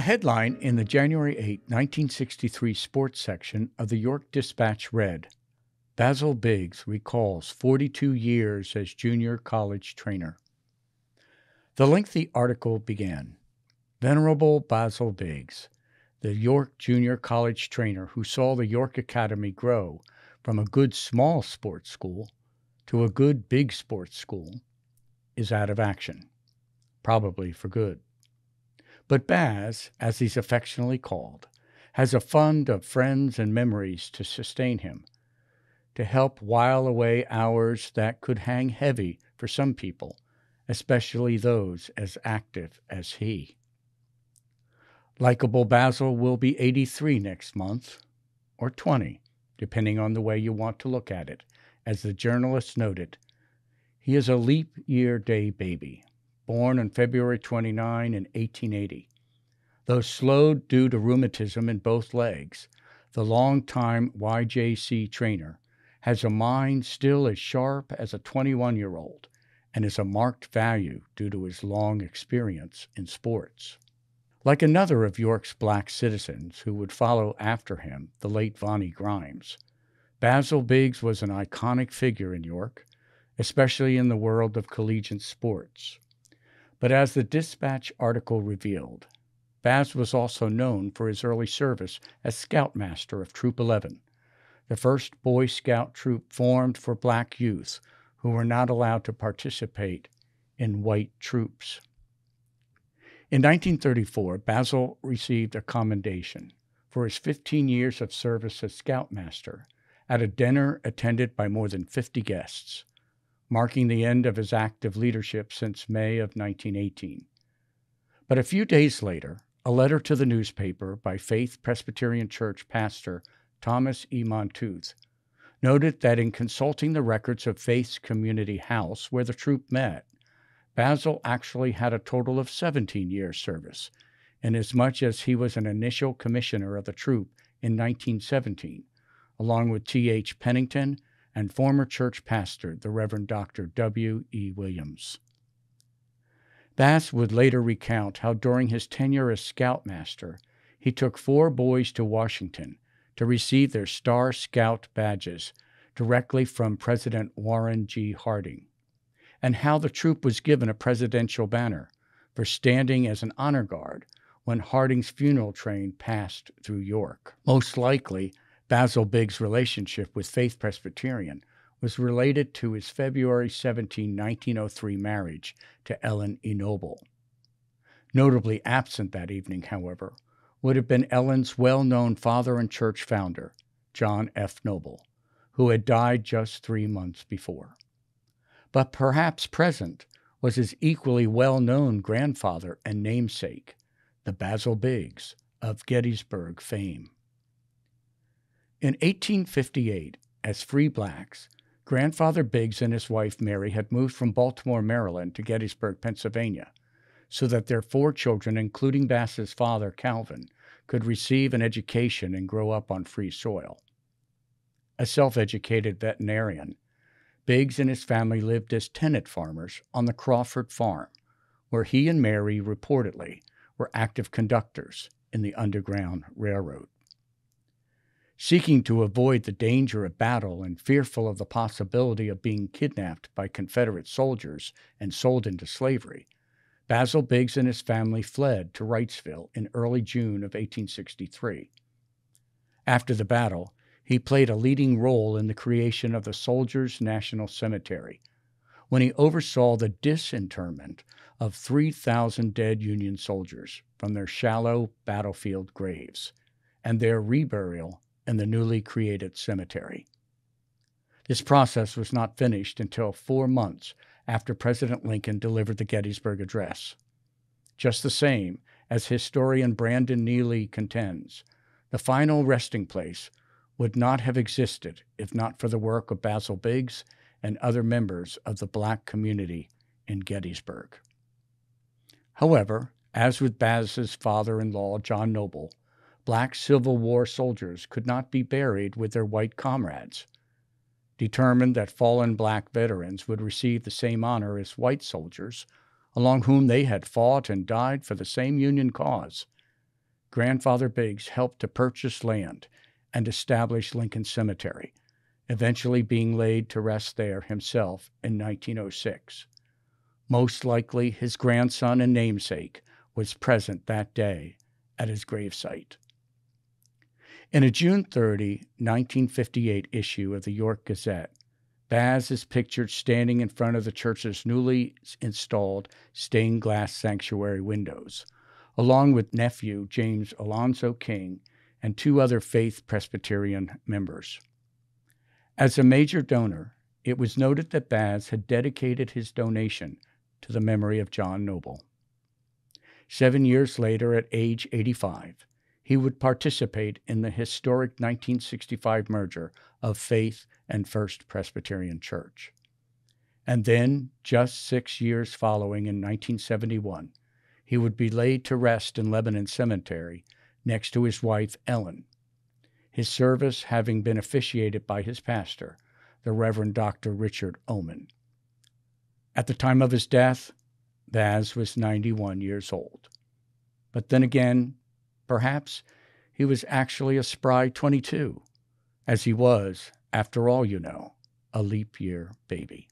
A headline in the January 8, 1963 sports section of the York Dispatch read, Basil Biggs recalls 42 years as junior college trainer. The lengthy article began, Venerable Basil Biggs, the York junior college trainer who saw the York Academy grow from a good small sports school to a good big sports school, is out of action, probably for good. But Baz, as he's affectionately called, has a fund of friends and memories to sustain him, to help while away hours that could hang heavy for some people, especially those as active as he. Likeable Basil will be 83 next month, or 20, depending on the way you want to look at it. As the journalist noted, he is a leap year day baby, born on February 29 in 1880. Though slowed due to rheumatism in both legs, the longtime YJC trainer has a mind still as sharp as a 21-year-old and is a marked value due to his long experience in sports. Like another of York's black citizens who would follow after him, the late Vonnie Grimes, Basil Biggs was an iconic figure in York, especially in the world of collegiate sports. But as the Dispatch article revealed, Baz was also known for his early service as Scoutmaster of Troop 11, the first Boy Scout troop formed for black youth who were not allowed to participate in white troops. In 1934, Basil received a commendation for his 15 years of service as Scoutmaster at a dinner attended by more than 50 guests, marking the end of his active leadership since May of 1918. But a few days later, a letter to the newspaper by Faith Presbyterian Church pastor Thomas E. Montooth noted that in consulting the records of Faith's community house where the troop met, Basil actually had a total of 17 years service, inasmuch as he was an initial commissioner of the troop in 1917, along with T.H. Pennington and former church pastor, the Reverend Dr. W. E. Williams. Baz would later recount how during his tenure as Scoutmaster, he took 4 boys to Washington to receive their Star Scout badges directly from President Warren G. Harding, and how the troop was given a presidential banner for standing as an honor guard when Harding's funeral train passed through York. Most likely, Basil Biggs' relationship with Faith Presbyterian was related to his February 17, 1903 marriage to Ellen E. Noble. Notably absent that evening, however, would have been Ellen's well-known father and church founder, John F. Noble, who had died just 3 months before. But perhaps present was his equally well-known grandfather and namesake, the Basil Biggs of Gettysburg fame. In 1858, as free blacks, Grandfather Biggs and his wife Mary had moved from Baltimore, Maryland to Gettysburg, Pennsylvania, so that their 4 children, including Bass's father, Calvin, could receive an education and grow up on free soil. A self-educated veterinarian, Biggs and his family lived as tenant farmers on the Crawford Farm, where he and Mary reportedly were active conductors in the Underground Railroad. Seeking to avoid the danger of battle and fearful of the possibility of being kidnapped by Confederate soldiers and sold into slavery, Basil Biggs and his family fled to Wrightsville in early June of 1863. After the battle, he played a leading role in the creation of the Soldiers' National Cemetery, when he oversaw the disinterment of 3,000 dead Union soldiers from their shallow battlefield graves and their reburial in the newly created cemetery. This process was not finished until 4 months after President Lincoln delivered the Gettysburg Address. Just the same, as historian Brandon Neely contends, the final resting place would not have existed if not for the work of Basil Biggs and other members of the black community in Gettysburg. However, as with Baz's father-in-law, John Noble, black Civil War soldiers could not be buried with their white comrades. Determined that fallen black veterans would receive the same honor as white soldiers, along whom they had fought and died for the same Union cause, Grandfather Biggs helped to purchase land and establish Lincoln Cemetery, eventually being laid to rest there himself in 1906. Most likely, his grandson and namesake was present that day at his gravesite. In a June 30, 1958 issue of the York Gazette, Baz is pictured standing in front of the church's newly installed stained glass sanctuary windows, along with nephew James Alonzo King and two other Faith Presbyterian members. As a major donor, it was noted that Baz had dedicated his donation to the memory of John Noble. 7 years later, at age 85, he would participate in the historic 1965 merger of Faith and First Presbyterian Church. And then, just 6 years following, in 1971, he would be laid to rest in Lebanon Cemetery next to his wife, Ellen, his service having been officiated by his pastor, the Reverend Dr. Richard Oman. At the time of his death, Baz was 91 years old. But then again, perhaps he was actually a spry 22, as he was, after all, a leap year baby.